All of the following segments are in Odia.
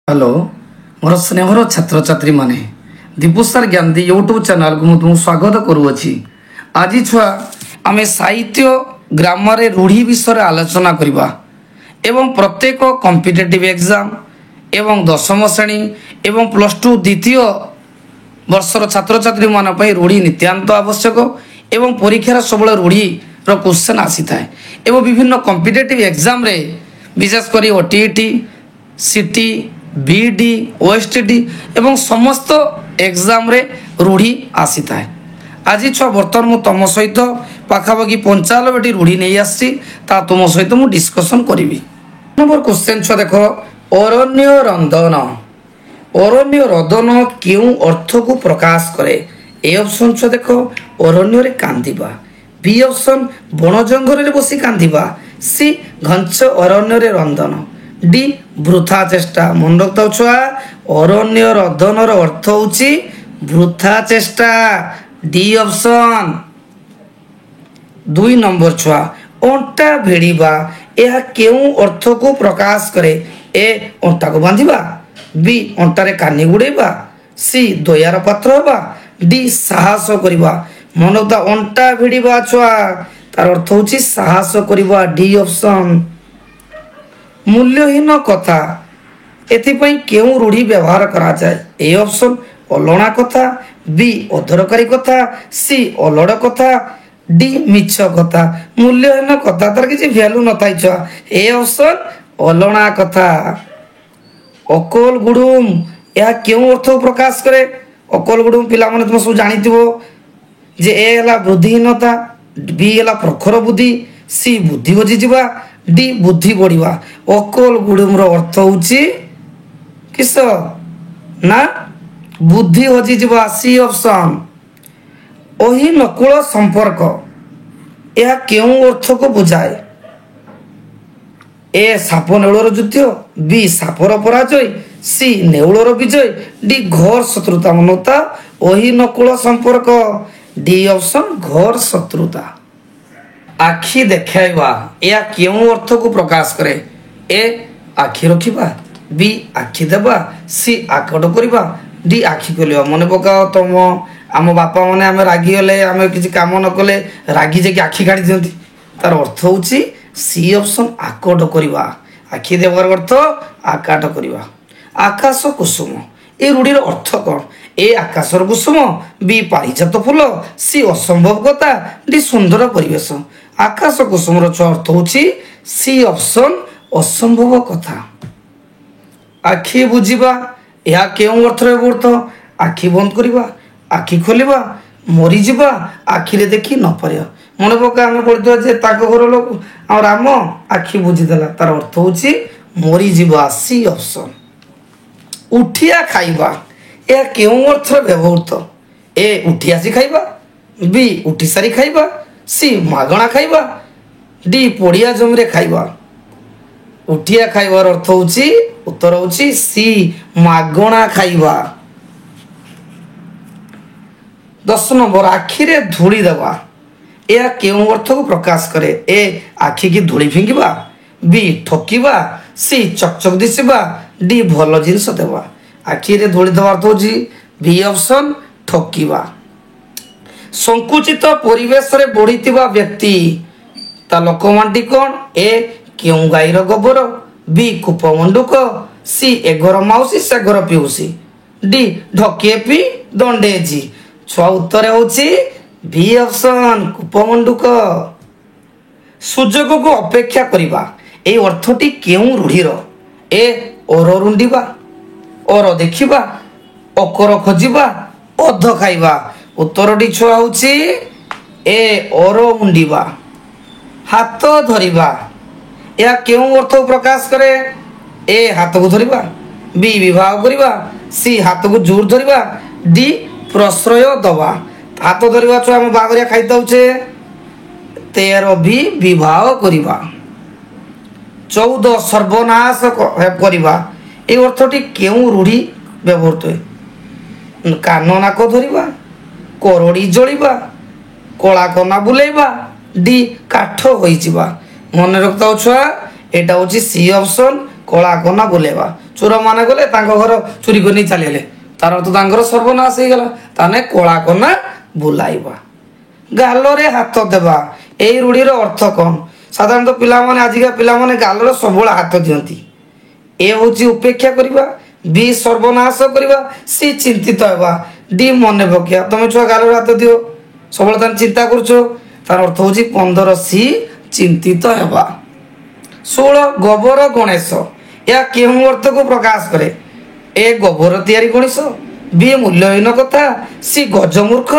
हेलो मोर स्नेहर छात्र छात्री माने दीपुसार ज्ञानी यूट्यूब चैनल को तुमको स्वागत करुँची। आज छुआ आम साहित्य ग्रामर रूढ़ी विषय आलोचना करवा एवं प्रत्येक कॉम्पिटिटिव एग्जाम एवं दशम श्रेणी एवं +2 द्वितीय वर्षर छात्र छात्री मान रूढ़ी नित्यांत आवश्यक एवं परीक्षार सब रूढ़ी क्वेश्चन आसी थाए एवं विभिन्न कॉम्पिटिटिव एग्जाम रे विशेषकर ओटीईटी सीटी बीडी ओएसटीडी एवं समस्त एग्जाम रे रूढ़ी आसी थाए। आज छुआ बर्तमान मु तुम सहित पाखापाखि 95टी रूढ़ी नहीं आसी तुम सहित मु डिस्कसन करी। नंबर क्वेश्चन छुआ देख अरण्य रंधन अरण्य रंधन क्यों अर्थ को प्रकाश करे। ए ऑप्शन छुआ देख अरण्य रे कांदिबा, बी ऑप्शन बण जंगल रे बसी कांदिबा, सी घंच अरण्य रे रंधन, डी वृथा चेष्टा। मन रखता छुआ अरण्य रंधन अर्थ होची वृथा चेष्टा, डी ऑप्शन। 2 नंबर छुआ अंटा भिड़िबा यह क्यों अर्थ को प्रकाश करे। ए अंटा को बांधिबा, बी अंटारे कानी गुड़ेबा, सी दयार पात्र होबा, डी साहस करिबा। मन रखता अंटा भिड़िबा छुआ तार अर्थ होची साहस करिबा, डी ऑप्शन। मूल्यहीन कथा एथिपाई क्यों रूढ़ी व्यवहार करा जाए। ए ऑप्शन अलणा कथा, बी अधरकारी कथा, सी अलड़ कथा, डी मिछ कथा। मूल्यहीन कथा तार किसी वैल्यू न थाई छुआ। ए ऑप्शन अलणा कथा। अकल गुडुम यह क्यों अर्थ प्रकाश करे। अकल गुडुम पिला माने तुम सब जानिथिबो जे ए हला बुद्धिहीनता, बी हला प्रखर बुद्धि, सी बुद्धि हजि जिबा, डी बुद्धि बढ़िबा। अकल गुडुम रो अर्थ होची किस ना बुद्धि हजि जिबा, सी ऑप्शन। ओही नकुल संपर्क यह क्यों अर्थ को बुझाए। ए साप नेउलर युद्ध, बी सापर पराजय, सी नेउलर विजय, डी घोर शत्रुता। मनोता ओही नकुल संपर्क, डी ऑप्शन घोर शत्रुता। आखि देखाइबा या क्यों अर्थ को प्रकाश करे। ए आखि रखिबा, बी आखि देबा, सी आकट करिबा, डी आखि खोलिबा। मन पकाओ तुम आम बापा माने आम रागी गले आम किसी काम न कले रागी जे आखि काढ़ी दियंती तार अर्थ होची सी ऑप्शन आकट करिबा। आखि देबार अर्थ आकाट करिबा। आकाश कुसुम ए रूढ़ीर अर्थ कौन। ए आकाशर कुसुम, बी पारिजात फूल, सी असंभव कथा, डी सुंदर परिवेश। आकाश कुसुम अर्थ होची सी ऑप्शन असंभव कथा। आखि बुझिबा यह क्यों अर्थ अर्थ। आखि बंद करिबा, आखि खोलिबा, मरी जिबा, आखि रे देखि न पारिया। मन पका आम पढ़िथि जे ताको घर लोक आ राम आखि बुझिदेला तार अर्थ होची मरी जिबा, सी ऑप्शन। उठिया खाइबा यह क्यों अर्थ व्यवहृत। ए उठी आसी खाइबा, बी उठी सारी खाइबा, सी मागणा खाइबा, डी पड़िया जमी रे खाइबा। उठिया खाइबार अर्थ होची उत्तर होची सी मागणा खाइबा। 10 नंबर आखि रे धूली देवा यह क्यों अर्थ को प्रकाश करे। ए आखि की धूली फिंगिबा, बी ठकिबा, सी चकचक दिसिबा, डी भल जिनस देवा। आखि रे धूली देवा अर्थ होची बी ऑप्शन ठकिबा। संकुचित परिवेश रे बढ़ीतिबा व्यक्ति ता लोकमांटी कौन। ए क्यों गाईर गोबर, बी कूपमंडुक, सी एघर माउसी सेघर पिउसी, डी ढकिए पी दंडे जी। छुआ उत्तर होची बी ऑप्शन कूपमंडुक। सुजोग को अपेक्षा करिबा ए अर्थटी क्यों रूढ़ीर। ए ओर रुंडिबा, ओर देखिबा, अकर खोजिबा, अध खाइबा। उत्तरटी छुआ होची ए ओर मुंडिबा। हाथ धरिबा यह क्यों अर्थ प्रकाश करे। ए हाथ को धरिबा, बी विवाह करिबा, सी हाथ को जोर धरिबा, डी प्रश्रय दबा। हाथ धरिबा छुआ हम बागरिया खाई दउछे। 13 बी विवाह करिबा। 14 सर्वनाश करिबा ए अर्थटी क्यों रूढ़ी व्यवहृत है। कान नाक धरिबा, करड़ी जलिबा, कला कना बुलेबा, डी काठ होइजिबा। मन रखता छुआ एटा होची सी ऑप्शन कला कना बुलेबा। ଚୋର ମାନେ ଗଲେ ତାଙ୍କ ଘର ଚୋରି କରି ନେଇ ଚାଲିଗଲେ, ତାର ଅର୍ଥ ତାଙ୍କର ସର୍ବନାଶ ହେଇଗଲା। ତାହେଲେ କଳା କନା ବୁଲାଇବା, ଗାଲରେ ହାତ ଦେବା, ଏଇ ରୂଢ଼ିର ଅର୍ଥ କ'ଣ? ସାଧାରଣତଃ ପିଲାମାନେ ଆଜିକା ପିଲାମାନେ ଗାଲରେ ସବୁବେଳେ ହାତ ଦିଅନ୍ତି। ଏ ହେଉଛି ଉପେକ୍ଷା କରିବା, ବି ସର୍ବନାଶ କରିବା, ସି ଚିନ୍ତିତ ହେବା, ଡି ମନେ ପକେଇବା। ତମେ ଛୁଆ ଗାଲରେ ହାତ ଦିଅ ସବୁବେଳେ ତାହେଲେ ଚିନ୍ତା କରୁଛ, ତାର ଅର୍ଥ ହେଉଛି 15 ସି ଚିନ୍ତିତ ହେବା। 16 ଗୋବର ଗଣେଶ, ଏହା କେଉଁ ଅର୍ଥକୁ ପ୍ରକାଶ କରେ? ଏ ଗୋବର ତିଆରି ଗଣେଶ, ବି ମୂଲ୍ୟହୀନ କଥା, ସି ଗଜମୂର୍ଖ,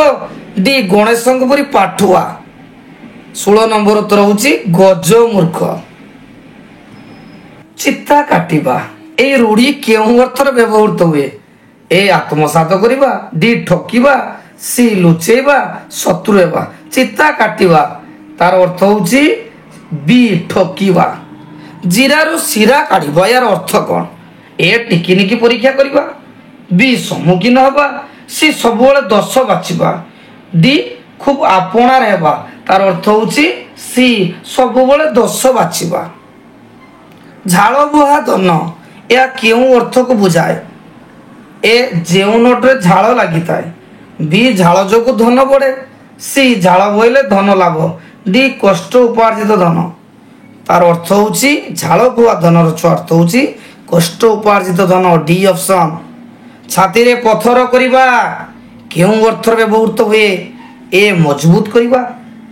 ଡି ଗଣେଶଙ୍କ ପରି ପାଠୁଆ। 16 ନମ୍ବର ଉତ୍ତର ହେଉଛି ଗଜମୂର୍ଖ। ଚିତା କାଟିବା, এই রূঢ়ি কেଉଁ ଅର୍ଥରେ ବ୍ୟବହୃତ ହୁଏ? ଏ ଆତ୍ମସାତ କରିବା, ଡି ଠକିବା, ସି ଲୁଚେଇବା, ଶତ୍ରୁ ହେବା। ଚିତା କାଟିବା ତାର ଅର୍ଥ ହେଉଛି ବି ଠକିବା। ଜିରାରୁ ଶିରା କାଢ଼ିବା, ଏହାର ଅର୍ଥ କ'ଣ? ଏ ଟିକିନିକି ପରୀକ୍ଷା କରିବା, ବି ସମ୍ମୁଖୀନ ହେବା, ସି ସବୁବେଳେ ଦୋଷ ବାଛିବା, ଡି ଖୁବ୍ ଆପଣାର ହେବା। ତାର ଅର୍ଥ ହେଉଛି ସି ସବୁବେଳେ ଦୋଷ ବାଛିବା। ଝାଳ ବୁହା ଧନ, ଏହା କେଉଁ ଅର୍ଥକୁ ବୁଝାଏ? ଏ ଯେଉଁ ନୋଟରେ ଝାଳ ଲାଗିଥାଏ, ବି ଝାଳ ଯୋଗୁଁ ଧନ ବଢ଼େ, ସି ଝାଳ ବୋହିଲେ ଧନ ଲାଭ, ଡି କଷ୍ଟ ଉପାର୍ଜିତ ଧନ। ତାର ଅର୍ଥ ହେଉଛି ଝାଳ ବୁହା ଧନର ଅର୍ଥ ହେଉଛି କଷ୍ଟ ଉପାର୍ଜିତ ଧନ, ଡି ଅପସନ୍। ଛାତିରେ ପଥର କରିବା କେଉଁ ଅର୍ଥରେ ବ୍ୟବହୃତ ହୁଏ? ଏ ମଜବୁତ କରିବା,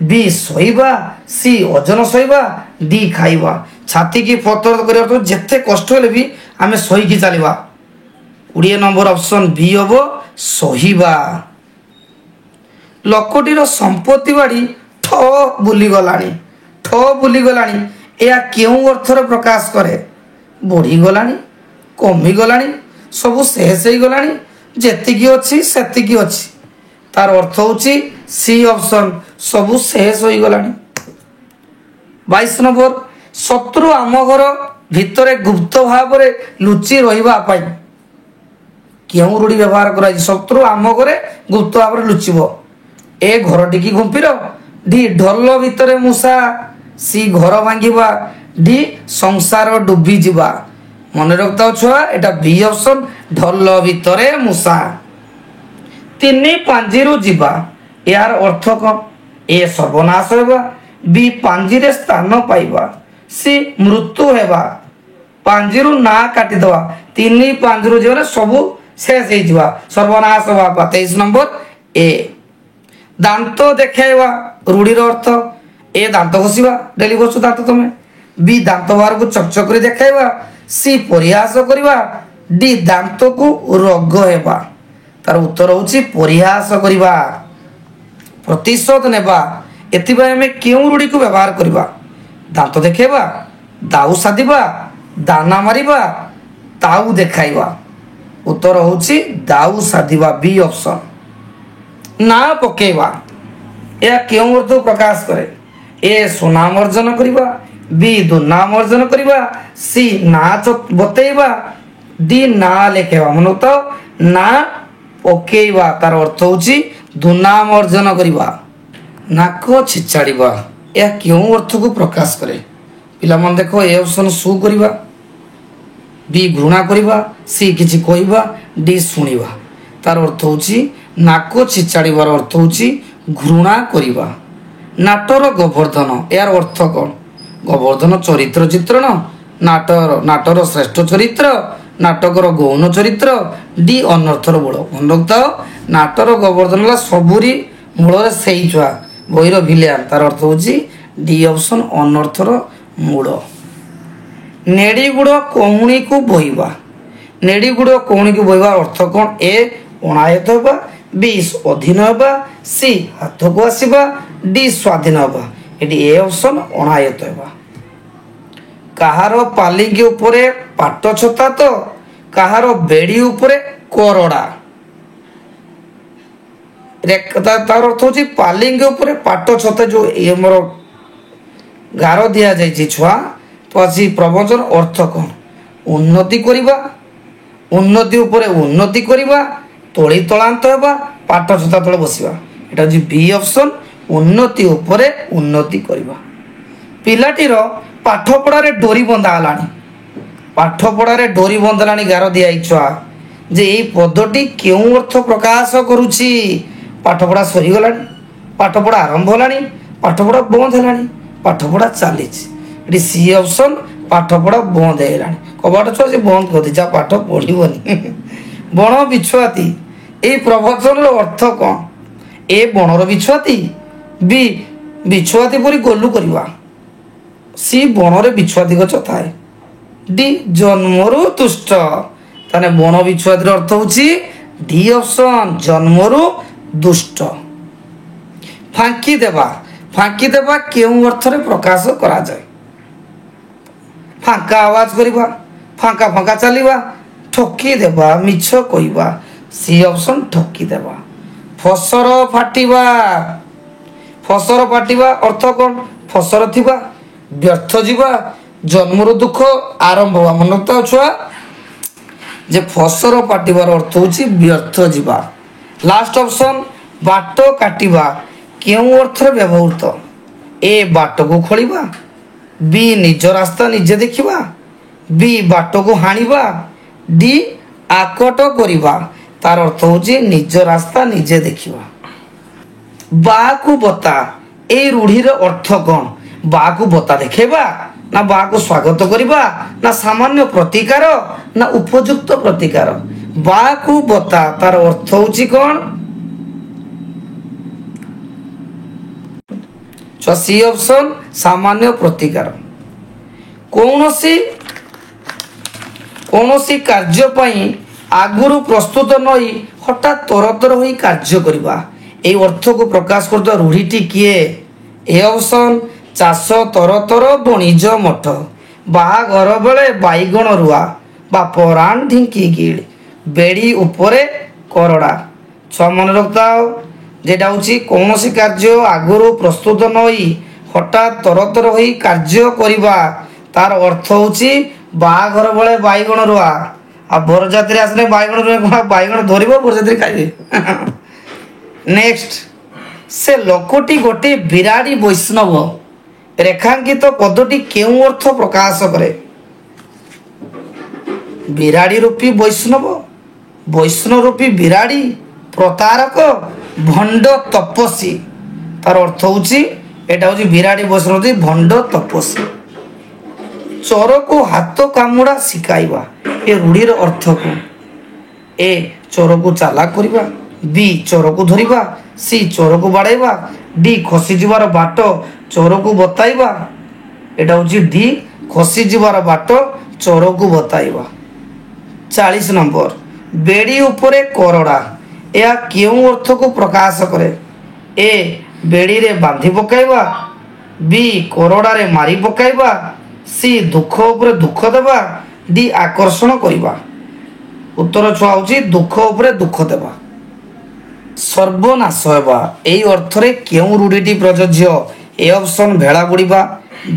ବି ସହିବା, ସି ଓଜନ ସହିବା, ଡି ଖାଇବା। ଛାତିକି ପଥର କରିବା ଯେତେ କଷ୍ଟ ହେଲେ ବି ଆମେ ସହିକି ଚାଲିବା। 20 ନମ୍ବର ଅପସନ୍ ବି ହେବ ସହିବା। ଲୋକଟିର ସମ୍ପତ୍ତି ବାଡ଼ି ଠ ବୁଲିଗଲାଣି, ଠ ବୁଲିଗଲାଣି, ଏହା କେଉଁ ଅର୍ଥରେ ପ୍ରକାଶ କରେ? ବଢ଼ିଗଲାଣି, କମିଗଲାଣି, ସବୁ ଶେଷ ହେଇଗଲାଣି, ଯେତିକି ଅଛି ସେତିକି ଅଛି। ତାର ଅର୍ଥ ହେଉଛି ସି ଅପସନ୍, ସବୁ ଶେଷ ହୋଇଗଲାଣି। 22 ନମ୍ବର, ଶତ୍ରୁ ଆମ ଘର ଭିତରେ ଗୁପ୍ତ ଭାବରେ ଲୁଚି ରହିବା ପାଇଁ କେଉଁ ରୂଢ଼ି ବ୍ୟବହାର କରାଯାଇଛି? ଶତ୍ରୁ ଆମ ଘରେ ଗୁପ୍ତ ଭାବରେ ଲୁଚିବ, ଏ ଘରଟିକି ଘୁମ୍ପିର, ଡି ଢୋଲ ଭିତରେ ମୂଷା, ସି ଘର ଭାଙ୍ଗିବା, ଡି ସଂସାର ଡୁବିଯିବା। ମନେ ରଖିଥାଉ ଛୁଆ, ଏଟା ବି ଅପସନ୍, ଢୋଲ ଭିତରେ ମୂଷା। 3 ପାଞ୍ଜିରୁ ଯିବା, ଏହାର ଅର୍ଥ କ'ଣ? ଏ ସର୍ବନାଶ ହେବା, ବି ପାଞ୍ଜିରେ ସ୍ଥାନ ପାଇବା, ସି ମୃତ୍ୟୁ ହେବା। ପାଞ୍ଜିରୁ ନା କାଟିଦେବା, 3 ପାଞ୍ଜିରୁ ଯିବାରେ ସବୁ ଶେଷ ହେଇଯିବା, ସର୍ବନାଶ ହେବା। 23 ନମ୍ବର ଏ ଦାନ୍ତ ଦେଖାଇବା, ରୂଢ଼ିର ଅର୍ଥ ଏ ଦାନ୍ତ ଘଷିବା, ଡେଲି ଘଷୁ ଦାନ୍ତ ତମେ, ବି ଦାନ୍ତ ବାହାରକୁ ଚକଚକ କରି ଦେଖାଇବା, ସି ପରିହାସ କରିବା, ଡି ଦାନ୍ତକୁ ରୋଗ ହେବା। ତାର ଉତ୍ତର ହେଉଛି ପରିହାସ କରିବା, ପ୍ରତିଶୋଧ ନେବା। ଏଥିପାଇଁ ଆମେ କେଉଁ ରୂଢ଼ିକୁ ବ୍ୟବହାର କରିବା? ଦାନ୍ତ ଦେଖାଇବା, ଦାଉ ସାଧିବା, ଦାନା ମାରିବା, ତାଉ ଦେଖାଇବା। ଉତ୍ତର ହେଉଛି ଦାଉ ସାଧିବା, ବି ଅପସନ୍। ନା ପକେଇବା, ଏହା କେଉଁ ଅର୍ଥକୁ ପ୍ରକାଶ କରେ? ଏ ସୁନାମ ଅର୍ଜନ କରିବା, ବି ଦୁର୍ନାମ ଅର୍ଜନ କରିବା, ସି ନା ବତେଇବା, ଡି ନା ଲେଖେଇବା। ମନେ ତ ନା ପକେଇବା ତାର ଅର୍ଥ ହେଉଛି ଦୁର୍ନାମ ଅର୍ଜନ କରିବା। ନାକ ଛିଚାଡ଼ିବା, ଏହା କେଉଁ ଅର୍ଥକୁ ପ୍ରକାଶ କରେ? ପିଲାମାନେ ଦେଖ, ଏ ଅପସନ୍ ସୁ କରିବା, ବି ଘୃଣା କରିବା, ସି କିଛି କହିବା, ଡି ଶୁଣିବା। ତାର ଅର୍ଥ ହେଉଛି ନାକ ଛିଚାଡ଼ିବାର ଅର୍ଥ ହେଉଛି ଘୃଣା କରିବା। ନାଟର ଗୋବର୍ଦ୍ଧନ, ଏହାର ଅର୍ଥ କ'ଣ? ଗୋବର୍ଦ୍ଧନ ଚରିତ୍ର ଚିତ୍ରଣ, ନାଟର ଶ୍ରେଷ୍ଠ ଚରିତ୍ର, ନାଟକର ଗୌଣ ଚରିତ୍ର, ଡି ଅନର୍ଥର ମୂଳ। ମନେ ରଖିଥାଅ, ନାଟର ଗୋବର୍ଦ୍ଧନ ହେଲା ସବୁରି ମୂଳରେ ସେଇ ଛୁଆ, ବହିର ଭିଲିଆନ। ତାର ଅର୍ଥ ହେଉଛି ଡି ଅପସନ୍, ଅନର୍ଥର ମୂଳ। ନେଡ଼ିଗୁଡ଼ କହୁଣୀକୁ ବୋହିବା, ନେଡ଼ିଗୁଡ଼ କହୁଣୀକୁ ବୋହିବାର ଅର୍ଥ କ'ଣ? ଏ ଅଣାୟତ ହେବା, ବି ଅଧୀନ ହେବା, ସି ହାତକୁ ଆସିବା, ଡି ସ୍ୱାଧୀନ ହେବା। ଏଠି ଏ ଅପସନ୍ ଅଣାୟତ ହେବା। କାହାର ପାଲିଙ୍କି ଉପରେ ପାଟ ଛତା ତ, କାହାର ବେଡ଼ି ଉପରେ କରଡ଼ା। ତାର ଅର୍ଥ ହେଉଛି ପାଲିଙ୍କି ଉପରେ ପାଟ ଛତା, ଯେଉଁ ଆମର ଗାର ଦିଆଯାଇଛି ଛୁଆ, ତ ଆସି ପ୍ରବଚନ ଅର୍ଥ କ'ଣ? ଉନ୍ନତି କରିବା, ଉନ୍ନତି ଉପରେ ଉନ୍ନତି କରିବା, ତଳି ତଳାନ୍ତ ହେବା, ପାଟ ଛତା ତଳେ ବସିବା। ଏଟା ହେଉଛି ବି ଅପସନ୍, ଉନ୍ନତି ଉପରେ ଉନ୍ନତି କରିବା। ପିଲାଟିର ପାଠପଢ଼ାରେ ଡୋରି ବନ୍ଧା ହେଲାଣି, ପାଠପଢ଼ାରେ ଡୋରି ବନ୍ଧଲାଣି ଗାର ଦିଆଇ ଛୁଆ ଯେ ଏଇ ପଦଟି କେଉଁ ଅର୍ଥ ପ୍ରକାଶ କରୁଛି। ପାଠପଢ଼ା ସରିଗଲାଣି, ପାଠପଢ଼ା ଆରମ୍ଭ ହେଲାଣି, ପାଠପଢ଼ା ବନ୍ଦ ହେଲାଣି, ପାଠପଢ଼ା ଚାଲିଛି। ଏଠି ସି ଅପସନ୍, ପାଠପଢ଼ା ବନ୍ଦ ହେଇଗଲାଣି। କବାଟ ଛୁଆ ସେ ବନ୍ଦ କରିଦେଇଛି, ଆଉ ପାଠ ପଢ଼ିବନି। ବଣ ବିଛୁଆତି, ଏଇ ପ୍ରବଚନର ଅର୍ଥ କ'ଣ? ଏ ବଣର ବିଛୁଆତି, ବି ବିଛୁଆତି ପରି ଗୋଲୁ କରିବା, ସି ବଣରେ ବିଛୁଆତି ଗଛ ଥାଏ, ଡି ଜନ୍ମରୁ ଦୁଷ୍ଟ। ତାହେଲେ ବଣ ବିଛୁଆତିର ଅର୍ଥ ହେଉଛି ଡି ଅପସନ୍, ଜନ୍ମରୁ ଦୁଷ୍ଟ। ଫାଙ୍କି ଦେବା, ଫାଙ୍କି ଦେବା କେଉଁ ଅର୍ଥରେ ପ୍ରକାଶ କରାଯାଏ? ଫାଙ୍କା ଆୱାଜ କରିବା, ଫାଙ୍କା ଫାଙ୍କା ଚାଲିବା, ଠକି ଦେବା, ମିଛ କହିବା, ସି ଅପସନ୍ ଠକି ଦେବା। ଫସର ଫାଟିବା, ଫସର ଫାଟିବା ଅର୍ଥ କ'ଣ? ଫସର ଥିବା, ବ୍ୟର୍ଥ ଯିବା, ଜନ୍ମରୁ ଦୁଃଖ ଆରମ୍ଭ ହେବା। ମନେ ରଖିଥାଅ ଛୁଆ ଯେ ଫସର ଫାଟିବାର ଅର୍ଥ ହେଉଛି ବ୍ୟର୍ଥ ଯିବା। ଲାଷ୍ଟ ଅପସନ୍ ବାଟ କାଟିବା କେଉଁ ଅର୍ଥରେ ବ୍ୟବହୃତ? ଏ ବାଟକୁ ଖୋଳିବା, ବି ନିଜ ରାସ୍ତା ନିଜେ ଦେଖିବା, ବି ବାଟକୁ ହାଣିବା, ଡି ଆକଟ କରିବା। ତାର ଅର୍ଥ ହେଉଛି ନିଜ ରାସ୍ତା ନିଜେ ଦେଖିବା। ବାଆକୁ ବତା, এই রূঢ়ির অর্থ କ'ଣ? ବାଆକୁ ବତା ଦେଖେଇବା, ନା ବାଆକୁ ସ୍ୱାଗତ କରିବା, ନା ସାମାନ୍ୟ ପ୍ରତିକାର, ନା ଉପଯୁକ୍ତ ପ୍ରତିକାର? ବାଆକୁ ବତା ତାର ଅର୍ଥ ହେଉଛି କ'ଣ? ସି ଅପସନ୍ ସାମାନ୍ୟ ପ୍ରତିକାର। କୌଣସି କାର୍ଯ୍ୟ ପାଇଁ ଆଗରୁ ପ୍ରସ୍ତୁତ ନଇ ହଠାତ୍ ତରତର ହୋଇ କାର୍ଯ୍ୟ କରିବା, এই ଅର୍ଥକୁ ପ୍ରକାଶ କରୁଥିବା ରୂଢ଼ିଟି କିଏ? ଏ ଅପସନ୍ ଚାଷ ତରତର ବଣିଜ ମଠ, ବାହାଘର ବେଳେ ବାଇଗଣ ରୁଆ, ବାପ ରାଣ ଢିଙ୍କି ଗିଳି, ବେଡ଼ି ଉପରେ କରଡ଼ା। ଛୁଆ ମନେ ରଖିଥାଅ, যেটা ହେଉଛି କୌଣସି କାର୍ଯ୍ୟ ଆଗରୁ ପ୍ରସ୍ତୁତ ନଇ ହଠାତ୍ ତରତର ହୋଇ କାର୍ଯ୍ୟ କରିବା, ତାର ଅର୍ଥ ହେଉଛି ବାହାଘର ବେଳେ ବାଇଗଣ ରୁଆ। ଆଉ ବରଯାତ୍ରୀ ଆସିଲେ ବାଇଗଣ ରୁଆ କ'ଣ ବାଇଗଣ ଧରିବ, ବରଯାତ୍ରୀ ଖାଇବେ? ନେକ୍ସଟ, ସେ ଲୋକଟି ଗୋଟିଏ ବିରାଡ଼ି ବୈଷ୍ଣବ, ରେଖାଙ୍କିତ ପଦଟି କେଉଁ ଅର୍ଥ ପ୍ରକାଶ କରେ? ବିରାଡ଼ି ରୂପୀ ବୈଷ୍ଣବ, ବୈଷ୍ଣବ ରୂପୀ ବିରାଡ଼ି, ପ୍ରତାରକ, ଭଣ୍ଡ ତପସ୍ୱୀ। ତାର ଅର୍ଥ ହେଉଛି ଏଇଟା ହେଉଛି ବିରାଡ଼ି ବୈଷ୍ଣବ ଭଣ୍ଡ ତପସ୍ୱୀ। ଚୋରକୁ ହାତ କାମୁଡ଼ା ଶିଖାଇବା, ଏ ରୂଢ଼ିର ଅର୍ଥ କ'ଣ? ଏ ଚୋରକୁ ଚାଲାକ କରିବା, ବି ଚୋରକୁ ଧରିବା, ସି ଚୋରକୁ ବାଡ଼େଇବା, ଡି ଖସିଯିବାର ବାଟ ଚୋରକୁ ବତାଇବା। ଏଇଟା ହେଉଛି ଡି ଖସିଯିବାର ବାଟ ଚୋରକୁ ବତାଇବା। 40 ନମ୍ବର, ବେଡ଼ି ଉପରେ କରଡ଼ା, ଏହା କେଉଁ ଅର୍ଥକୁ ପ୍ରକାଶ କରେ? ଏ ବେଡ଼ିରେ ବାନ୍ଧି ପକାଇବା, ବି କରଡ଼ାରେ ମାରି ପକାଇବା, ସି ଦୁଃଖ ଉପରେ ଦୁଃଖ ଦେବା, ଡି ଆକର୍ଷଣ କରିବା। ଉତ୍ତର ଛୁଆ ହେଉଛି ଦୁଃଖ ଉପରେ ଦୁଃଖ ଦେବା। ସର୍ବନାଶ ହେବା, ଏହି ଅର୍ଥରେ କେଉଁ ରୂଢ଼ିଟି ପ୍ରଯୋଜ୍ୟ? ଏ ଅପସନ୍ ଭେଳା ବୁଡ଼ିବା,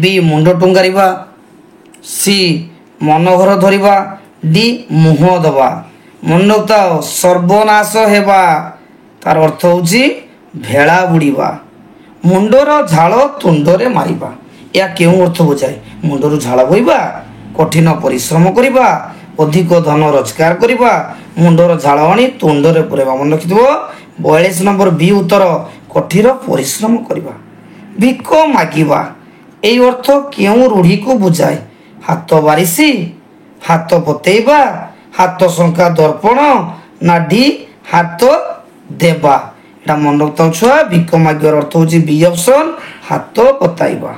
ବି ମୁଣ୍ଡ ଟୁଙ୍ଗାରିବା, ସି ମନଘର ଧରିବା, ଡି ମୁହଁ ଦେବା। ମନେ ରଖିଥାଅ, ସର୍ବନାଶ ହେବା ତାର ଅର୍ଥ ହେଉଛି ଭେଳା ବୁଡ଼ିବା। ମୁଣ୍ଡର ଝାଳ ତୁଣ୍ଡରେ ମାରିବା, ଏହା କେଉଁ ଅର୍ଥ ବୁଝାଏ? ମୁଣ୍ଡରୁ ଝାଳ ବୋହିବା, କଠିନ ପରିଶ୍ରମ କରିବା, ଅଧିକ ଧନ ରୋଜଗାର କରିବା, ମୁଣ୍ଡର ଝାଳ ଆଣି ତୁଣ୍ଡରେ ପୁରେଇବା। ମନେ ରଖିଥିବ 42 ନମ୍ବର ବି ଉତ୍ତର, କଠିନ ପରିଶ୍ରମ କରିବା। ଭିକ ମାଗିବା, এই ଅର୍ଥ କେଉଁ ରୂଢ଼ିକୁ ବୁଝାଏ? ହାତ ବାରିଶି, ହାତ ପତେଇବା, ହାତ ଶଙ୍କା ଦର୍ପଣ, ନା ଡି ହାତ ଦେବା। এটা মনে রাখতে ছুয়া, ভিক মাগিবার অর্থ হচ্ছে বি অপশন, হাত পতাইবা।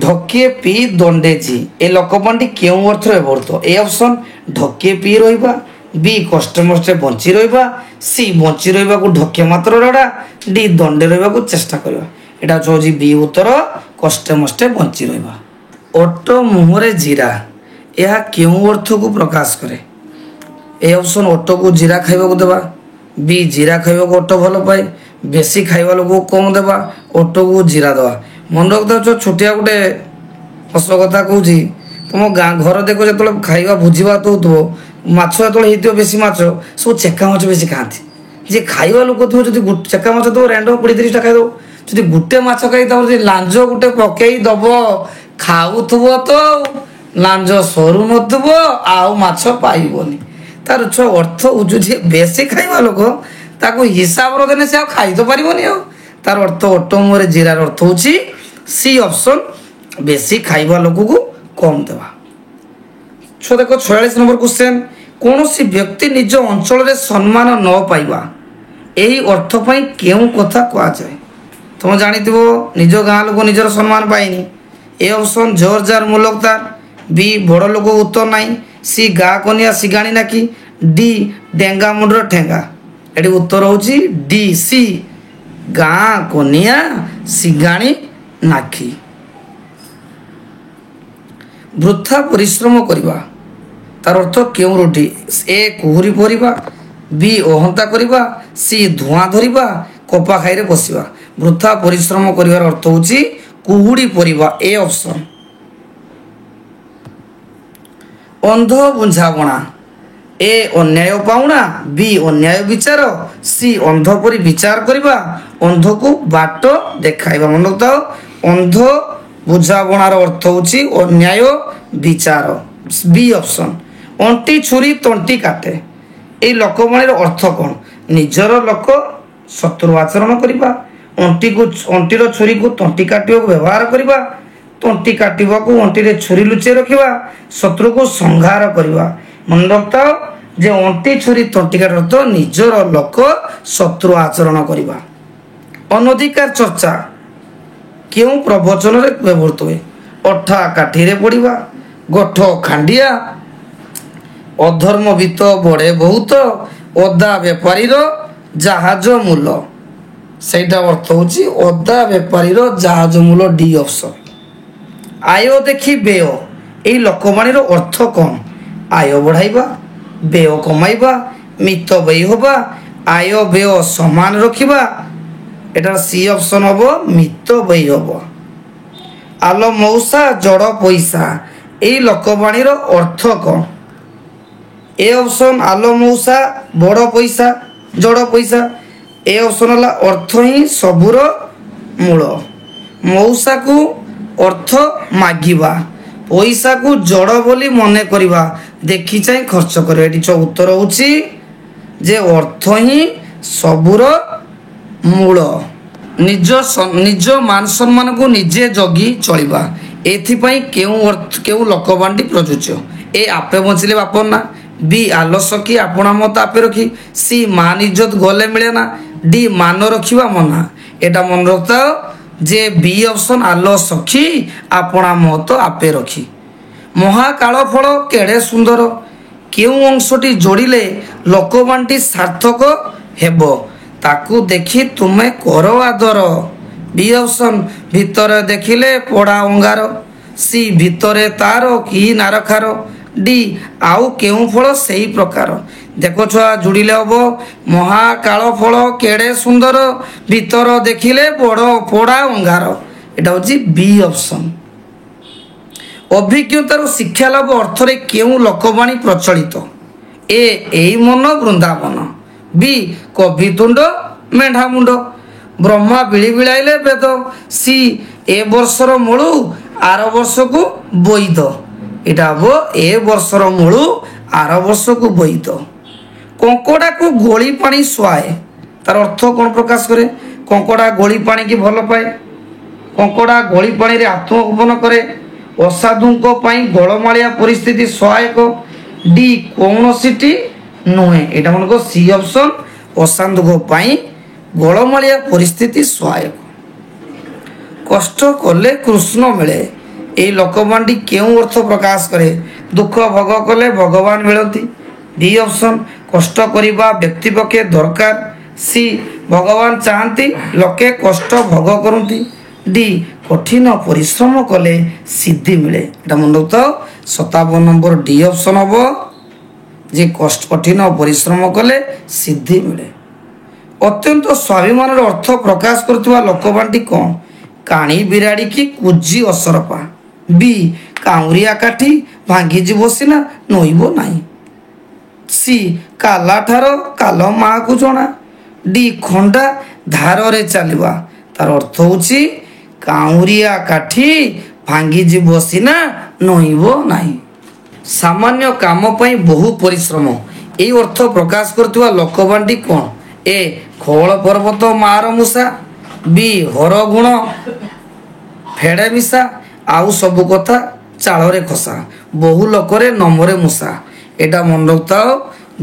ঢকিয়ে পি দণ্ডেজি, এই লোকপানটি কেউ অর্থরে ব্যবহৃত? এ অপশন ঢকিয়ে পি রহবা, বি কষ্টে মষ্টে বঞ্চি রহবা, সি বঞ্চি রহবাকু ঢকিয়ে মাত্র রড়া, ডি দণ্ডে রহবাকু চেষ্টা করা। এটা হচ্ছে বি উত্তর, কষ্টে মষ্টে বঞ্চি রহবা। ওট মুহরে জিরা, ଏହା କେଉଁ ଅର୍ଥକୁ ପ୍ରକାଶ କରେ? ଏ ଅପସନ୍ ଓଟକୁ ଜିରା ଖାଇବାକୁ ଦେବା, ବି ଜିରା ଖାଇବାକୁ ଓଟ ଭଲ ପାଏ, ବେଶୀ ଖାଇବା ଲୋକକୁ କମ୍ ଦେବା, ଓଟକୁ ଜିରା ଦେବା। ମନେ ରଖିଥାଉଛ, ଛୋଟିଆ ଗୋଟେ ହସ କଥା କହୁଛି, ତୁମ ଗାଁ ଘର ଦେଖ ଯେତେବେଳେ ଖାଇବା ଭୋଜି ଭାତ ହେଉଥିବ, ମାଛ ଯେତେବେଳେ ହେଇଥିବ ବେଶୀ ମାଛ, ସବୁ ଚେକା ମାଛ ବେଶୀ ଖାଆନ୍ତି। ଯିଏ ଖାଇବା ଲୋକ ଥିବ ଯଦି ଚେକା ମାଛ ଦେବ ର୍ୟାଣ୍ଡମ୍ 20-30ଟା ଖାଇଦେବ। ଯଦି ଗୋଟେ ମାଛ ଖାଇ ତାପରେ ଯଦି ଲାଞ୍ଜ ଗୋଟେ ପକେଇ ଦେବ, ଖାଉଥିବ ତ ଲାଞ୍ଜ ସରୁ ନଥିବ ଆଉ ମାଛ ପାଇବନି। ତାର ଛୁଆ ଅର୍ଥ ହଉଛି ଯେ ବେଶୀ ଖାଇବା ଲୋକ ତାକୁ ହିସାବର ଦେଲେ ସେ ଆଉ ଖାଇ ତ ପାରିବନି। ଆଉ ତାର ଅର୍ଥ ଅଟୋ ମୁହଁରେ ଜିରାର ଅର୍ଥ ହଉଛି ସି ଅପସନ୍, ବେଶୀ ଖାଇବା ଲୋକକୁ କମ୍ ଦେବା। ଛୁଆ ଦେଖ 46 ନମ୍ବର କ୍ୱେଶ୍ଚନ୍, କୌଣସି ବ୍ୟକ୍ତି ନିଜ ଅଞ୍ଚଳରେ ସମ୍ମାନ ନ ପାଇବା ଏହି ଅର୍ଥ ପାଇଁ କେଉଁ କଥା କୁହାଯାଏ? ତୁମେ ଜାଣିଥିବ ନିଜ ଗାଁ ଲୋକ ନିଜର ସମ୍ମାନ ପାଇନି। ଏ ଅପସନ୍ ଜୋର ଜାର ମୁଲକ ତାର, ବି ବଡ଼ ଲୋକ ଉତ୍ତର ନାହିଁ, ସି ଗାଁ କନିଆ ଶିଗାଣି ନାକି, ଡି ଡେଙ୍ଗା ମୁଣ୍ଡର ଠେଙ୍ଗା। ଏଠି ଉତ୍ତର ହେଉଛି ଡି ସି ଗାଁ କନିଆ ଶିଗାଣି ନାକି। ବୃଥା ପରିଶ୍ରମ କରିବା ତାର ଅର୍ଥ କେଉଁ ରୂଢ଼ି? ଏ କୁହୁରି ପରିବା, ବି ଅହନ୍ତା କରିବା, ସି ଧୂଆଁ ଧରିବା, କପା ଖାଇରେ ବସିବା। ବୃଥା ପରିଶ୍ରମ କରିବାର ଅର୍ଥ ହେଉଛି କୁହୁଡ଼ି ପରିବା, ଏ ଅପସନ୍। ଅନ୍ଧ ବୁଝାବଣା, ଏ ଅନ୍ୟାୟ ପାଉଣା, ବି ଅନ୍ୟାୟ ବିଚାର, ସି ଅନ୍ଧ ପରି ବିଚାର କରିବା, ଅନ୍ଧକୁ ବାଟ ଦେଖାଇବା। ମନେ ରଖିଥାଅ, ଅନ୍ଧ ବୁଝାବଣାର ଅର୍ଥ ହେଉଛି ଅନ୍ୟାୟ ବିଚାର, ବି ଅପସନ୍। ଅଣ୍ଟି ଛୁରୀ ତଣ୍ଟି କାଟେ, এই ଲୋକବାଣୀର ଅର୍ଥ କ'ଣ? ନିଜର ଲୋକ ଶତ୍ରୁ ଆଚରଣ କରିବା, ଅଣ୍ଟିର ଛୁରୀକୁ ତଣ୍ଟି କାଟିବାକୁ ବ୍ୟବହାର କରିବା, ତଣ୍ଟି କାଟିବାକୁ ଅଣ୍ଟିରେ ଛୁରୀ ଲୁଚେଇ ରଖିବା, ଶତ୍ରୁକୁ ସଂହାର କରିବା। ମନେ ରଖିଥାଅ ଯେ ଅଣ୍ଟି ଛୁରୀ ତଣ୍ଟି କାଟିବା ଅର୍ଥ ନିଜର ଲୋକ ଶତ୍ରୁ ଆଚରଣ କରିବା। ଅନଧିକାର ଚର୍ଚ୍ଚା କେଉଁ ପ୍ରବଚନରେ ବ୍ୟବହୃତ ହୁଏ? ଅଠା କାଠିରେ ପଡ଼ିବା, ଗୋଠ ଖାଣ୍ଡିଆ, ଅଧର୍ମ ବିତ ବଢ଼େ ବହୁତ, ଅଦା ବେପାରୀର ଜାହାଜ ମୂଲ। ସେଇଟା ଅର୍ଥ ହେଉଛି ଅଦା ବେପାରୀର ଜାହାଜ ମୂଲ, ଡି ଅପସନ୍। ଆୟ ଦେଖି ବ୍ୟୟ ଏହି ଲୋକବାଣୀର ଅର୍ଥ କ'ଣ? ଆୟ ବଢ଼ାଇବା, ବ୍ୟୟ କମାଇବା, ମିତ ବ୍ୟୟ ହେବା, ଆୟ ବ୍ୟୟ ସମାନ ରଖିବା। ଏଟାର ସି ଅପସନ୍ ହେବ ମିତ ବ୍ୟୟ ହେବ। ଆଲ ମଉସା ଜଡ଼ ପଇସା ଏହି ଲୋକବାଣୀର ଅର୍ଥ କ'ଣ? ଏ ଅପସନ୍ ଆଲ ମଉସା ବଡ଼ ପଇସା ଜଡ଼ ପଇସା। ଏ ଅପସନ୍ ହେଲା ଅର୍ଥ ହିଁ ସବୁର ମୂଳ। ମଉସାକୁ ଅର୍ଥ ମାଗିବା, ପଇସାକୁ ଜଡ଼ ବୋଲି ମନେ କରିବା, ଦେଖି ଚାହିଁ ଖର୍ଚ୍ଚ କରିବା। ଏଠି ଉତ୍ତର ହେଉଛି ଯେ ଅର୍ଥ ହିଁ ସବୁର ମୂଳ। ନିଜ ମାନ ସମ୍ମାନକୁ ନିଜେ ଜଗି ଚଳିବା, ଏଥିପାଇଁ କେଉଁ ଲୋକବାଣୀଟି ପ୍ରଯୁଜ୍ୟ? ଏ ଆପେ ବଞ୍ଚିଲେ ବାପର ନା, ବି ଆଲସକି ଆପଣା ମତ ଆପେ ରଖି, ସି ମାନ ଇଜ୍ଜତ ଗଲେ ମିଳେ ନା, ଡି ମାନ ରଖିବା ମନା। এটা মনে রাখতাও যে বি অপশন আলো সখী আপনা মত আপে রখি। মহাকাଳ ফল কেড়ে সুন্দর কেউ অংশটি যোড়িলে লোকবাণীটি সার্থক ହେବ তাকু দেখি তুমে কর আদর। বি অপশন ভিতরে দেখিলে পড়া অঙ্গার, সি ভিতরে তার কি নারখার, ডি আউ কেউ ফল সেই প্রকার। দেখো ছুয়া জুড়িলে হব মহাকাଳ ফল কেড়ে সুন্দর ভিতর দেখিলে পড়া অঙ্গার। এটা হচ্ছে বি অপশন। অভিজ্ঞতার শিক্ষা লাভ অর্থরে কেউ লোকবাণী প্রচলিত? এ এই মন বৃন্দাবন, বি কবিতুণ্ড মেঢা মুଣ୍ଡ, ব্রহ্মা বিড়ি বিড়াইলে বেদ, সি এ বর্ষর মূলু আর বর্ষকু বৈধ। এটা হব এ বর্ষর মূলু আর বর্ষকু বৈধ। কঙ্কড়াকু গোଳି পানি শুয়াଏ তার অর্থ কোন প্রকাশ করে? কঙ্কড়া গোଳି পানি কি ভাল পায়? কঙ্কড়া গোଳି পানিরে আত্মগোপন করে। অসাধুঙ্ক পাই গোলমাଳିଆ পরিস্থিতি সহায়ক, ডি কৌনসিটি নুহে। এটা মনে কর সি অপশন অসাধুঙ্ক পাই গোলমাଳିଆ পরিস্থিতি সহায়ক। কষ্ট করলে কৃষ্ণ মিলে এই লোকবাণী কেউ অর্থ প্রকাশ করে? দুঃখ ভোগ কলে ভগবান মিলতি। ডি অপশন কষ্ট করিবা ব্যক্তি পক্ষে দরকার, সি ভগবান চাহান্তি লোকে কষ্ট ভোগ করନ୍ତି, ডি কঠিন পরিশ্রম কলে সিদ্ধি মিলে। এটা মনে রাখতো 57 নম্বর ডি অপশন হব যে কঠিন পরিশ্রম কলে সিদ্ধি মিলে। অত্যন্ত স্বাভিমানের অর্থ প্রকাশ করুଥିବା লোকবাণীটি কোন? কাণী বিরাড়ি কি কুজি অসরপা, বি কাউরিয়া কাঠি ভাঙ্গিଯିବ ସିନା ନୋଇବ ନାହିଁ, ସି କାଲା ଠାର କାଲ ମାକୁ ଜଣା, ଡି ଖଣ୍ଡା ଧାରରେ ଚାଲିବା। ତାର ଅର୍ଥ ହେଉଛି କାଉଁରିଆ କାଠି ଭାଙ୍ଗିଯିବ ସିନା ନଇବ ନାହିଁ। ସାମାନ୍ୟ କାମ ପାଇଁ ବହୁ ପରିଶ୍ରମ, এই ଅର୍ଥ ପ୍ରକାଶ କରୁଥିବା ଲୋକବାଣୀଟି କ'ଣ? ଏ ଖୋଳ ପର୍ବତ ମାର ମୂଷା, ବି ହର ଗୁଣ ଫେଡ଼େ ମିଶା, ଆଉ ସବୁ କଥା ଚାଳରେ ଖସା, ବହୁ ଲୋକରେ ନମରେ ମୂଷା। এটা ମନେ ରଖିଥାଅ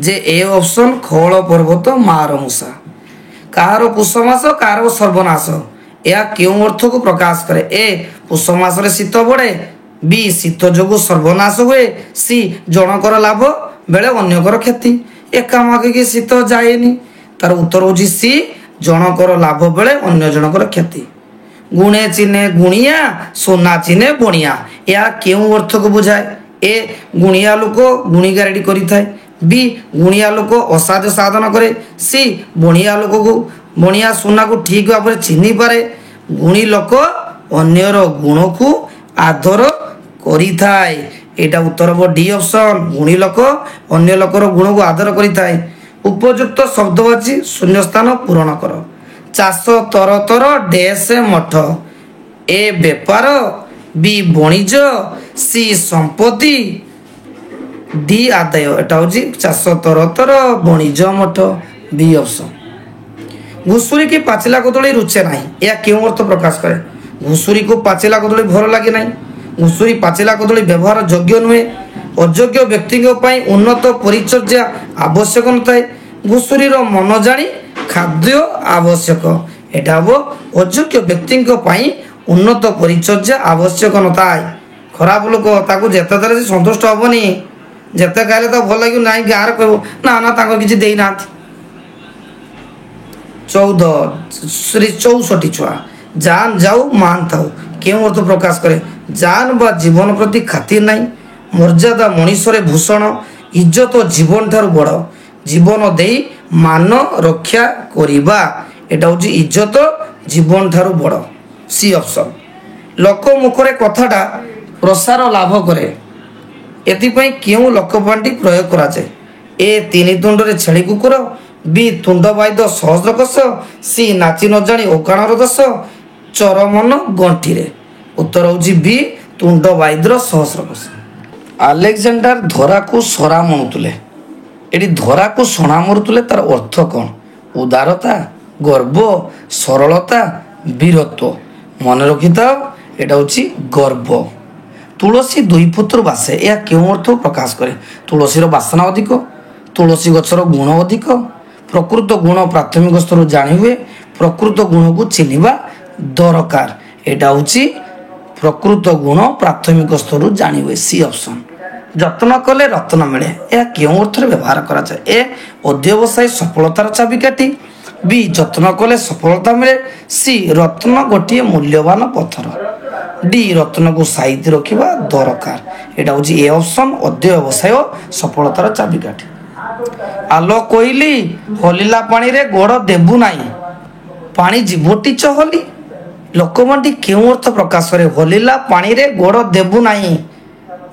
ଯେ ଏ ଅପସନ୍ ଖୋଳ ପର୍ବତ ମାର ମୂଷା। କାହାର ପୁଷ ମାସ କାହାର ସର୍ବନାଶ, ଏହା କେଉଁ ଅର୍ଥକୁ ପ୍ରକାଶ କରେ? ଏ ପୁଷ ମାସରେ ଶୀତ ବଢ଼େ, ବି ଶୀତ ଯୋଗୁଁ ସର୍ବନାଶ ହୁଏ, ସି ଜଣକର ଲାଭ ବେଳେ ଅନ୍ୟକର କ୍ଷତି। ଏକା ମାଗିକି ଶୀତ ଯାଏନି, ତାର ଉତ୍ତର ହେଉଛି ସି ଜଣକର ଲାଭ ବେଳେ ଅନ୍ୟ ଜଣକର କ୍ଷତି। ଗୁଣେ ଚିହ୍ନେ ଗୁଣିଆ ସୁନା ଚିହ୍ନେ ବଣିଆ, ଏହା କେଉଁ ଅର୍ଥକୁ ବୁଝାଏ? ଏ ଗୁଣିଆ ଲୋକ ଗୁଣିଗାରେଡ଼ି କରିଥାଏ, ବି ଗୁଣିଆ ଲୋକ ଅସାଧ୍ୟ ସାଧନ କରେ, ସି ବଣିଆ ସୁନାକୁ ଠିକ୍ ଭାବରେ ଚିହ୍ନି ପାରେ। ଗୁଣୀ ଲୋକ ଅନ୍ୟର ଗୁଣକୁ ଆଦର କରିଥାଏ, ଏଇଟା ଉତ୍ତର ହେବ ଡି ଅପସନ୍। ଗୁଣୀ ଲୋକ ଅନ୍ୟ ଲୋକର ଗୁଣକୁ ଆଦର କରିଥାଏ। ଉପଯୁକ୍ତ ଶବ୍ଦବାଚୀ ଶୂନ୍ୟସ୍ଥାନ ପୂରଣ କର। ଚାଷ ତର ତର ଡେସ୍ ମଠ, ଏ ବେପାର, ବି ବଣିଜ, ସି ସମ୍ପତ୍ତି, ଡି ଆଦାୟ। এটা ହେଉଛି ଚାଷ ତର ତର ବଣିଜ ମଠ, বি অপশন। ঘুষুরিকে পাচিলা কদলী রুচে নাই, ଏହା କେଉଁ ଅର୍ଥ ପ୍ରକାଶ କରେ? ଘୁଷୁରିକୁ ପାଚିଲା କଦଳୀ ଭଲ ଲାଗେ ନାହିଁ, ଘୁଷୁରି ପାଚିଲା କଦଳୀ ବ୍ୟବହାର ଯୋଗ୍ୟ ନୁହେଁ, ଅଯୋଗ୍ୟ ବ୍ୟକ୍ତିଙ୍କ ପାଇଁ ଉନ୍ନତ ପରିଚର୍ଯ୍ୟା ଆବଶ୍ୟକ ନଥାଏ, ଘୁଷୁରିର ମନ ଜାଣି ଖାଦ୍ୟ ଆବଶ୍ୟକ। এটা ହେବ ଅଯୋଗ୍ୟ ବ୍ୟକ୍ତିଙ୍କ ପାଇଁ ଉନ୍ନତ ପରିଚର୍ଯ୍ୟା ଆବଶ୍ୟକ ନଥାଏ। ଖରାପ ଲୋକ, ତାକୁ ଯେତେ ଦେଲେ ସେ ସନ୍ତୁଷ୍ଟ ହେବନି, ଯେତେ ଖାଇଲେ ତାକୁ ଭଲ ଲାଗିବ ନାହିଁ, ଗାଁରେ କହିବ ନା ନା ତାଙ୍କ କିଛି ଦେଇନାହାନ୍ତି। 14 ଛୁଆ ଜାନ ଯାଉ ମାନ ଥାଉ, କେଉଁ ଅର୍ଥ ପ୍ରକାଶ କରେ? ଜାନ ବା ଜୀବନ ପ୍ରତି ଖାତିର ନାହିଁ, ମର୍ଯ୍ୟାଦା ମଣିଷରେ ଭୂଷଣ, ଇଜ୍ଜତ ଜୀବନ ଠାରୁ ବଡ଼, ଜୀବନ ଦେଇ ମାନ ରକ୍ଷା କରିବା। এটা ହେଉଛି ଇଜ୍ଜତ ଜୀବନ ଠାରୁ ବଡ଼, ସି ଅପସନ୍। ଲୋକ ମୁଖରେ କଥାଟା ପ୍ରସାର ଲାଭ କରେ, ଏଥିପାଇଁ କେଉଁ ଲୋକବାଣୀଟି ପ୍ରୟୋଗ କରାଯାଏ? ଏ ତିନି ତୁଣ୍ଡରେ ଛେଳି କୁକୁର, ବି ତୁଣ୍ଡ ବାଇଦ ସହସ୍ର କୋଷ, ସି ନାଚି ନ ଜାଣି ଓକାଣର ଦୋଷ, ଚରମନ ଗଣ୍ଠିରେ। ଉତ୍ତର ହେଉଛି ବି ତୁଣ୍ଡ ବାଇଦର ସହସ୍ର କୋଷ। ଆଲେକଜାଣ୍ଡାର ଧରାକୁ ସରା ମଣୁଥିଲେ, ଏଠି ଧରାକୁ ସଣା ମରୁଥିଲେ, ତାର ଅର୍ଥ କ'ଣ? ଉଦାରତା, ଗର୍ବ, ସରଳତା, ବୀରତ୍ୱ। ମନେ ରଖିଥାଅ, এটা ହେଉଛି ଗର୍ବ। ତୁଳସୀ 2 ଫୁଟରୁ ବାସେ, ଏହା କେଉଁ ଅର୍ଥକୁ ପ୍ରକାଶ କରେ? ତୁଳସୀର ବାସନା ଅଧିକ, ତୁଳସୀ ଗଛର ଗୁଣ ଅଧିକ, ପ୍ରକୃତ ଗୁଣ ପ୍ରାଥମିକ ସ୍ତରରୁ ଜାଣି ହୁଏ, ପ୍ରକୃତ ଗୁଣକୁ ଚିହ୍ନିବା ଦରକାର। এটা ହେଉଛି ପ୍ରକୃତ ଗୁଣ ପ୍ରାଥମିକ ସ୍ତରରୁ ଜାଣି ହୁଏ, ସି ଅପସନ୍। ଯତ୍ନ କଲେ ରତ୍ନ ମିଳେ, ଏହା କେଉଁ ଅର୍ଥରେ ବ୍ୟବହାର କରାଯାଏ? ଏ ଅଧ୍ୟବସାୟୀ ସଫଳତାର ଚାବିକାଠି, ବି ଯତ୍ନ କଲେ ସଫଳତା ମିଳେ, ସି ରତ୍ନ ଗୋଟିଏ ମୂଲ୍ୟବାନ ପଥର, ଡି ରତ୍ନକୁ ସାଇତି ରଖିବା ଦରକାର। এটা ହେଉଛି ଏ ଅପସନ୍, ଅଧ୍ୟବସାୟ ସଫଳତାର ଚାବିକାଠି। ଆଲୋ କୋଇଲି ହଲିଲା ପାଣିରେ ଗୋଡ଼ ଦେବୁ ନାହିଁ, ପାଣି ଯିବଟି ଚହଲି, ଲୋକବାଣୀଟି କେଉଁ ଅର୍ଥ ପ୍ରକାଶ କରେ? ହଲିଲା ପାଣିରେ ଗୋଡ଼ ଦେବୁ ନାହିଁ,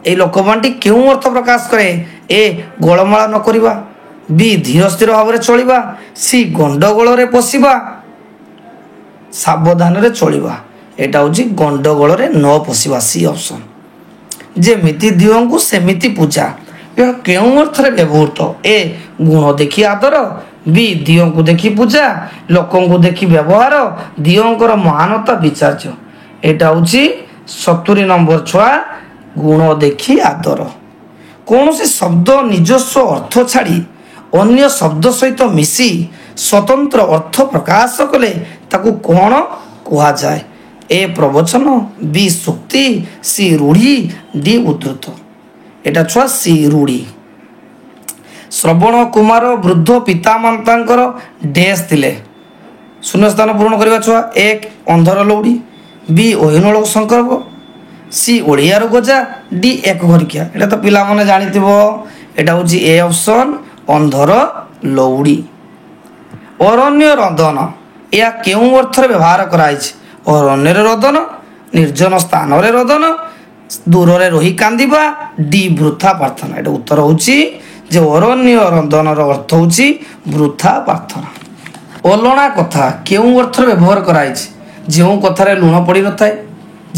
এই ଲୋକବାଣୀଟି କେଉଁ ଅର୍ଥ ପ୍ରକାଶ କରେ? ଏ ଗୋଳମାଳ ନ କରିବା, ବି ଧୀର ସ୍ଥିର ଭାବରେ ଚଳିବା, ସି ଗଣ୍ଡଗୋଳରେ ପଶିବା, ସାବଧାନରେ ଚଳିବା। এটা ହେଉଛି ଗଣ୍ଡଗୋଳରେ ନ ପଶିବା, ସି ଅପସନ୍। ଯେମିତି ଦିଅଙ୍କୁ ସେମିତି ପୂଜା, ଏହା କେଉଁ ଅର୍ଥରେ ବ୍ୟବହୃତ? ଏ ଗୁଣ ଦେଖି ଆଦର, ବି ଦିଅଙ୍କୁ ଦେଖି ପୂଜା, ଲୋକଙ୍କୁ ଦେଖି ବ୍ୟବହାର, ଦିଅଙ୍କର ମହାନତା ବିଚାର୍ଯ୍ୟ। এটা ହେଉଛି 70 নম্বর ଛୁଆ, ଗୁଣ ଦେଖି ଆଦର। କୌଣସି ଶବ୍ଦ ନିଜସ୍ୱ ଅର୍ଥ ଛାଡ଼ି ଅନ୍ୟ ଶବ୍ଦ ସହିତ ମିଶି ସ୍ୱତନ୍ତ୍ର ଅର୍ଥ ପ୍ରକାଶ କଲେ ତାକୁ କ'ଣ କୁହାଯାଏ? ଏ ପ୍ରବଚନ, ବି ସୂକ୍ତି, ସି ରୂଢ଼ି, ଡି ଉଦ୍ଧୃତ। এটা ଛୁଆ ସି ରୂଢ଼ି। ଶ୍ରବଣ କୁମାର ବୃଦ୍ଧ ପିତାମାତାଙ୍କର ଡେସ୍ ଥିଲେ, ଶୂନ୍ୟସ୍ଥାନ ପୂରଣ କରିବା ଛୁଆ। 1 ଅନ୍ଧର ଲଉଡ଼ି, ବି ଓହିନଳ ସଂକଳ୍ପ, ସି ଓଡ଼ିଆର ଗଜା, ଡି ଏକ ଘରିକିଆ। এটা ତ ପିଲାମାନେ ଜାଣିଥିବ, এটা ହେଉଛି ଏ ଅପସନ୍, ଅନ୍ଧର ଲଉଡ଼ି। ଅରଣ୍ୟ ରନ୍ଧନ, ଏହା କେଉଁ ଅର୍ଥରେ ବ୍ୟବହାର କରାଯାଇଛି? ଅରଣ୍ୟରେ ରୋଦନ, ନିର୍ଜନ ସ୍ଥାନରେ ରୋଦନ, ଦୂରରେ ରହି କାନ୍ଦିବା, ଡି ବୃଥା ପ୍ରାର୍ଥନା। এটা ଉତ୍ତର ହେଉଛି ଯେ ଅରଣ୍ୟ ରନ୍ଧନର ଅର୍ଥ ହେଉଛି ବୃଥା ପ୍ରାର୍ଥନା। ଅଲଣା କଥା କେଉଁ ଅର୍ଥରେ ବ୍ୟବହାର କରାଯାଇଛି? ଯେଉଁ କଥାରେ ଲୁଣ ପଡ଼ିନଥାଏ,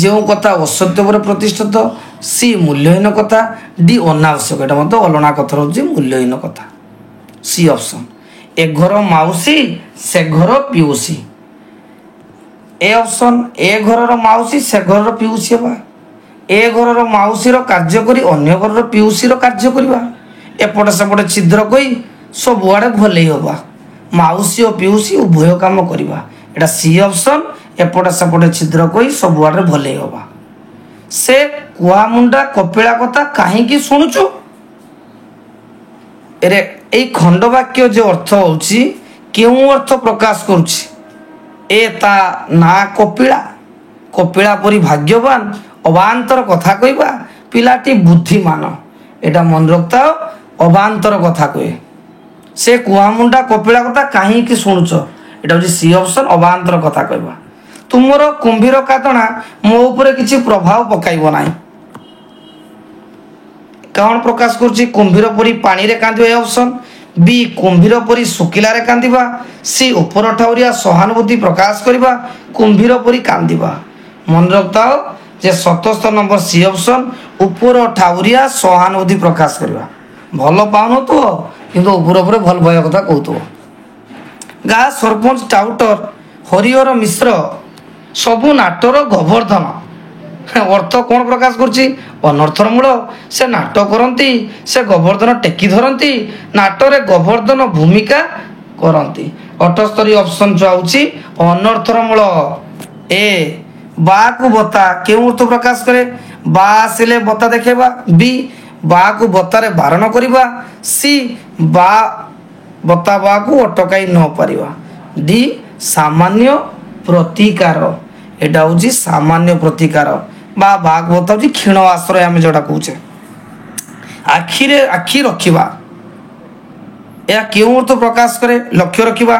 ଯେଉଁ କଥା ଅସତ୍ୟ ଉପରେ ପ୍ରତିଷ୍ଠିତ, सी मूल्यहीन कथा डी अनावश्यक एटा मतलब अलना कथा होची मूल्यहीन कथा सी ऑप्शन ए घर माउसी से घर पिउसी ए ऑप्शन ए घर माउसी से घर पिउसी बा ए घर माउसी रो कार्य करी अन्य घर पिउसी रो कार्य करबा एपटे सेपटे छिद्र कोई सब आड़े भले होबा माउसी और पिउसी उभय काम करबा एटा सी ऑप्शन एपटे सेपटे छिद्र कोई सब आड़े भले होबा से कुआ मुंडा कपिला कथा कहीं शुणुचु एरे ए खंड वाक्य जो अर्थ होची केउ अर्थ प्रकाश करुची ए ता ना कपिला कपिला परी भाग्यवान अबांतर कथा कहबा पिलाटी बुद्धिमान एटा मन रखता अबांतर कथा कहे से कुआ मुंडा कपिला कथा कहीं शुणुच एटा होची सी ऑप्शन अबांतर कथा कहबा तुमर कुंभीर कादना मो उपरे किछि प्रभाव पकाइबो नाही कौन प्रकाश करुछि कुंभीर परी पानी रे कांदिबा ए ऑप्शन बी कुंभीर परी सुकिला रे कांदिबा सी ऊपर ठाउरिया सहानुभूति प्रकाश करबा कुंभीर परी कांदिबा मन रखताओ जे 77 नंबर सी ऑप्शन ऊपर ठाउरिया सहानुभूति प्रकाश करबा भल पाउनो तो किंतु ऊपर ऊपर भल भय कथा कहतो गा सरपंच टाउटर हरिहर मिश्र सबु नाटर गोवर्धन अर्थ कौन प्रकाश करुच्ची अनर्थर मूल से नाट करती से गोवर्धन टेकी धरती नाटरे गोवर्धन भूमिका करती 78 ऑप्शन जो आउची अनर्थर मूल ए बा को बता केउ अर्थ प्रकाश करे बा आसिले बता देखेबा बी बा को बतारे बारण करिबा सी बा बता बा को अटकाई न पारिबा डी सामान्य प्रतिकार एटा होची सामान्य प्रतिकार बा भागवत होची क्षीण आश्रय आमे जोटा कहूचे आखिरे आखि रखिबा या केउ अर्थ प्रकाश करे लक्ष्य रखिबा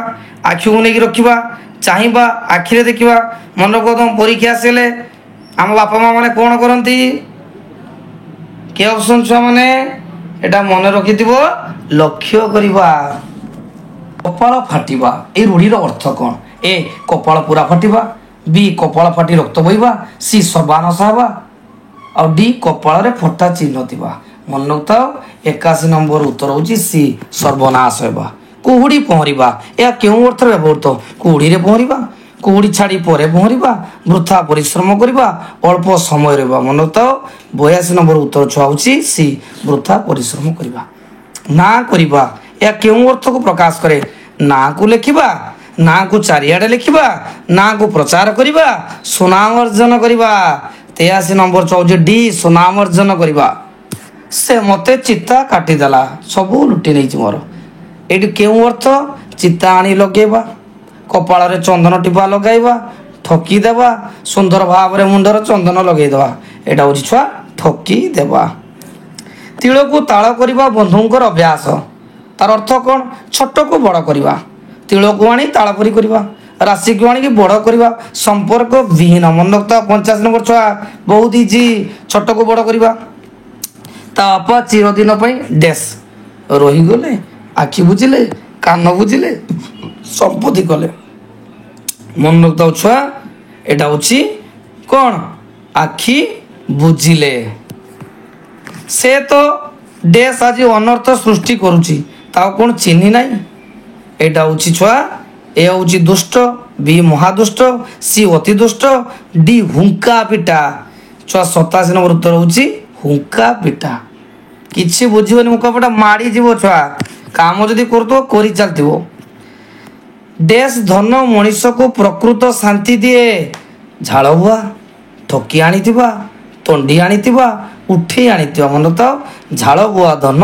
आखि को नेकी रखिबा चाहिबा आखिरे देखिबा मन रखम परीक्षा आसेले आम बापा माँ माने कोन करंती के ऑप्शन छुआ माने एटा मन रखिथिबो लक्ष्य करिबा कपाल फाटिबा ए रूढ़ीर अर्थ कौन ए कपाल पूरा फाटिबा बी कपाल फाटी रक्त बहिबा सी सर्वानाश हवा और डी कपाल रे फटा चिन्ह थिबा मन रखताओ 81 नंबर उत्तर होची सी सर्वनाश हेबा कुहुड़ी पहरिबा या केउ अर्थ व्यवहृत कुहुड़ी रे पहरिबा कुहुड़ी छाड़ी परे पहरिबा वृथा परिश्रम करिबा अल्प समय रहबा मन रखताओ 82 नंबर उत्तर छुआ होची सी वृथा परिश्रम करिबा ना करिबा या केउ अर्थ को प्रकाश करे ना को लिखिबा ना को चारियाडे लिखिबा ना को प्रचार करिबा सुनाम अर्जन करिबा 83 नंबर चौजे डी सुनाम अर्जन करिबा से मते चित्ता काटी देला सब लुटी नहीं मोर एटी केउ अर्थ चित्ता आनी लगेबा कपाल रे चंदन टिपा लगाइबा ठकी देबा सुंदर भाव रे मुंडर चंदन लगै देबा एटा होची छुआ ठकी देबा तिळ को ताळ करिबा बंधुंकर अभ्यास तार अर्थ कौन छोट को बड़ करवा तिल को आनी तालपरी करवा राशि को आनी बड़ करवा संपर्क विहीन मन रखता 50 नंबर छुआ बहुत इजी छोट को बड़ करवा तापा चिरदिन डैश रही गले आखि बुझिले कान बुझिले संपत्ति कले मन रखता छुआ एटा होची कौन आखि बुझिले से तो डैश आज अनर्थ सृष्टि करुची ताऊ कौन चिन्ह ना एटा होची छुआ ए होची दुष्ट बी महादुष्ट सी अति दुष्ट डी हुंका पिटा छुआ 87 नंबर उत्तर होची हुंका पिटा किछि बुझिबनी हुंका पिटा माड़ी जीवो छुआ काम जदी करतो करी चलतिबो डैश धन मनीष को प्रकृत शांति दिए झाड़ हुआ ठकी आनीथिबा तंडी आनीथिबा उठी आनीथिबा मन तो झाड़ बुआ धन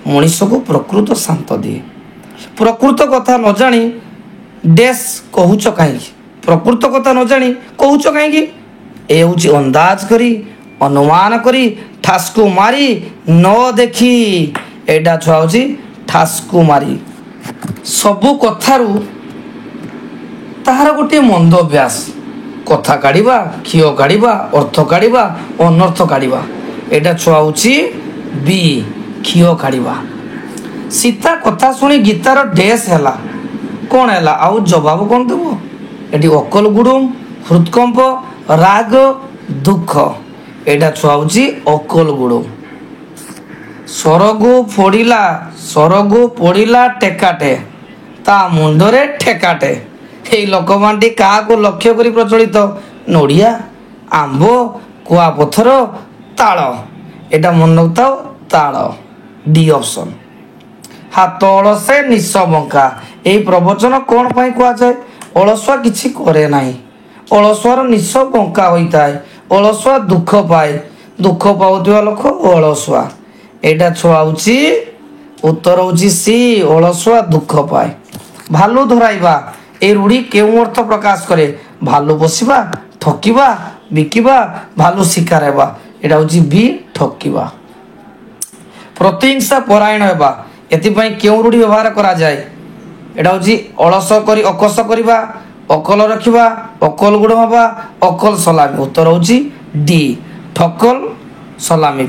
मनीष को प्रकृत शांत दिए प्रकृत कथा न जानी डैश कहूच कहीं प्रकृत कथा न जानी कहूच कहीं ए हूँ अंदाज करी अनुमान करी ठासको मारी न देखी एटा छुआ हूँ ठासको मारी सबु कथारू ताहार गोटे मंद अभ्यास कथा काढ़ा क्षीय काढ़ा अर्थ काढ़ा अनर्थ काढ़ा एटा छुआ हूँ बी क्षीय काढ़ा सीता कथा शुणी गीतार डैश है कौन है आउ जवाब कौन देव ये अकल गुड़ुम हृदकंप राग दुख ଏଇଟା ଛୁଆ ହଉଛି ଅକଲ ଗୁଡ଼। ସରଗୁ ପୋଡ଼ିଲା ଟେକାଟେ ତା ମୁଣ୍ଡରେ ଠେକାଟେ। ଏଇ ଲୋକମାନଟି କାହାକୁ ଲକ୍ଷ୍ୟ କରି ପ୍ରଚଳିତ? ନଡ଼ିଆ, ଆମ୍ବ, କୁଆପଥର, ତାଳ। ଏଇଟା ମନେ ରଖିଥାଉ, ତାଳ। D option. ହାତ ଅଳସେ ନିଶ ବଙ୍କା। ଏହି ପ୍ରବଚନ କ'ଣ ପାଇଁ କୁହାଯାଏ? ଅଳସୁଆ କିଛି କରେ ନାହିଁ। ଅଳସୁଆର ନିଶ ବଙ୍କା ହୋଇଥାଏ। ଅଳସୁଆ ଦୁଃଖ ପାଏ। ଦୁଃଖ ପାଉଥିବା ଲୋକ ଅଳସୁଆ। ଏଇଟା ଛୁଆ ହଉଛି ଉତ୍ତର ହଉଛି ସି, ଅଳସୁଆ ଦୁଃଖ ପାଏ। ଭାଲୁ ଧରାଇବା এই রূঢ়ি কেଉଁ অর্থ প্রকাশ করে? ভালু বসিবা, ঠকিবা, বিকিবা, ভালু শিকার হেবা। এটা হচ্ছে বি, ঠকিবা। প্রতিহিংসা পরায়ণ হেবা এথিপাই কেউঁ রূঢ়ি ব্যবহার করা যায়? এটা হচ্ছে অলস করি অকস করিবা, অকল রখিবা, অকল গুড় হবা, অকল সলামি। উত্তর হচ্ছে ডি, ঠকল সলামি।